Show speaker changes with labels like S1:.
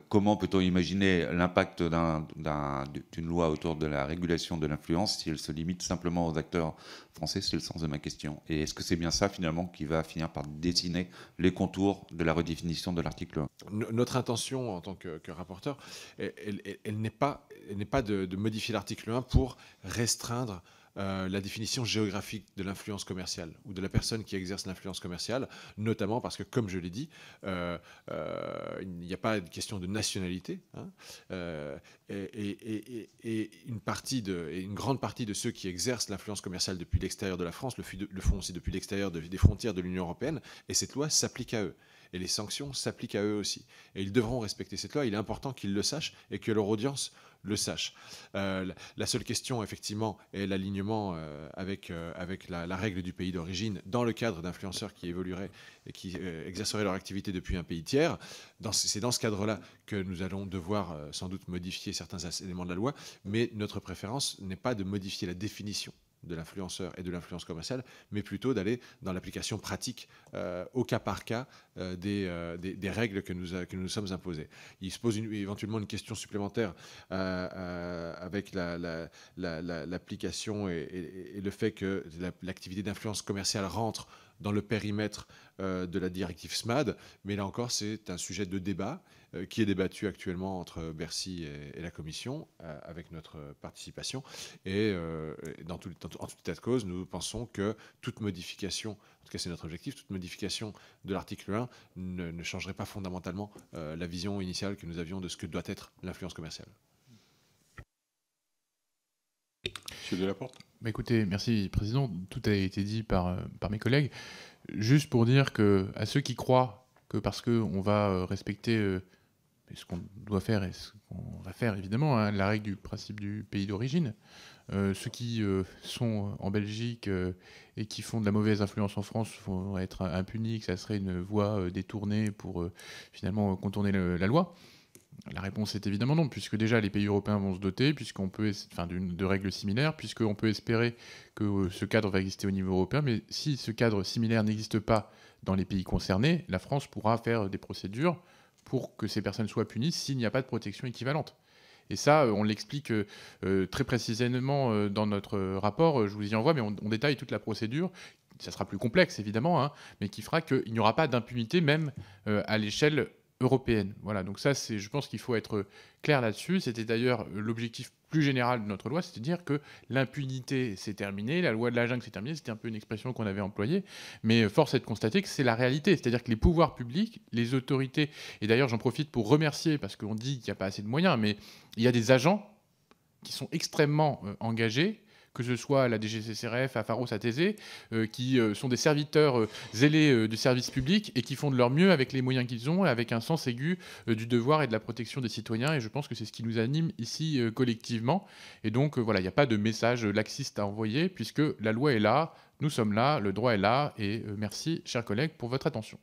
S1: comment peut-on imaginer l'impact d'une loi autour de la régulation de l'influence si elle se limite simplement aux acteurs français? C'est le sens de ma question. Et est-ce que c'est bien ça, finalement, qui va finir par dessiner les contours de la redéfinition de l'article 1?
S2: Notre intention en tant que rapporteur, elle n'est pas de modifier l'article 1 pour restreindre la définition géographique de l'influence commerciale ou de la personne qui exerce l'influence commerciale, notamment parce que, comme je l'ai dit, il n'y a pas de question de nationalité, hein, et une grande partie de ceux qui exercent l'influence commerciale depuis l'extérieur de la France le font aussi depuis l'extérieur des frontières de l'Union européenne, et cette loi s'applique à eux. Et les sanctions s'appliquent à eux aussi. Et ils devront respecter cette loi. Il est important qu'ils le sachent et que leur audience le sache. La seule question, effectivement, est l'alignement avec la règle du pays d'origine dans le cadre d'influenceurs qui évolueraient et qui exerceraient leur activité depuis un pays tiers. C'est dans ce cadre-là que nous allons devoir sans doute modifier certains éléments de la loi, mais notre préférence n'est pas de modifier la définition de l'influenceur et de l'influence commerciale, mais plutôt d'aller dans l'application pratique au cas par cas des règles que nous sommes imposées. Il se pose éventuellement une question supplémentaire avec l'application et le fait que l'activité d'influence commerciale rentre dans le périmètre de la directive SMAD, mais là encore, c'est un sujet de débat qui est débattu actuellement entre Bercy et la Commission, avec notre participation. Et en tout état de cause, nous pensons que toute modification, en tout cas c'est notre objectif, toute modification de l'article 1 ne changerait pas fondamentalement la vision initiale que nous avions de ce que doit être l'influence commerciale.
S3: Monsieur Delaporte.
S4: Bah écoutez, merci Président, tout a été dit par mes collègues. Juste pour dire à ceux qui croient que parce qu'on va respecter ce qu'on doit faire et ce qu'on va faire évidemment, hein, la règle du principe du pays d'origine, ceux qui sont en Belgique et qui font de la mauvaise influence en France vont être impunis, que ça serait une voie détournée pour finalement contourner la loi. La réponse est évidemment non, puisque déjà les pays européens vont se doter de règles similaires, puisqu'on peut espérer que ce cadre va exister au niveau européen, mais si ce cadre similaire n'existe pas dans les pays concernés, la France pourra faire des procédures pour que ces personnes soient punies s'il n'y a pas de protection équivalente. Et ça, on l'explique très précisément dans notre rapport, je vous y envoie, mais on détaille toute la procédure. Ça sera plus complexe, évidemment, hein, mais qui fera qu'il n'y aura pas d'impunité même à l'échelle européenne. Voilà, donc ça, je pense qu'il faut être clair là-dessus. C'était d'ailleurs l'objectif plus général de notre loi, c'est-à-dire que l'impunité s'est terminée, la loi de la jungle s'est terminée, c'était un peu une expression qu'on avait employée, mais force est de constater que c'est la réalité, c'est-à-dire que les pouvoirs publics, les autorités, et d'ailleurs j'en profite pour remercier, parce qu'on dit qu'il n'y a pas assez de moyens, mais il y a des agents qui sont extrêmement engagés, que ce soit à la DGCCRF, à Pharos, à Thésée, qui sont des serviteurs zélés du service public et qui font de leur mieux avec les moyens qu'ils ont, avec un sens aigu du devoir et de la protection des citoyens. Et je pense que c'est ce qui nous anime ici collectivement. Et donc, voilà, il n'y a pas de message laxiste à envoyer, puisque la loi est là, nous sommes là, le droit est là. Et merci, chers collègues, pour votre attention.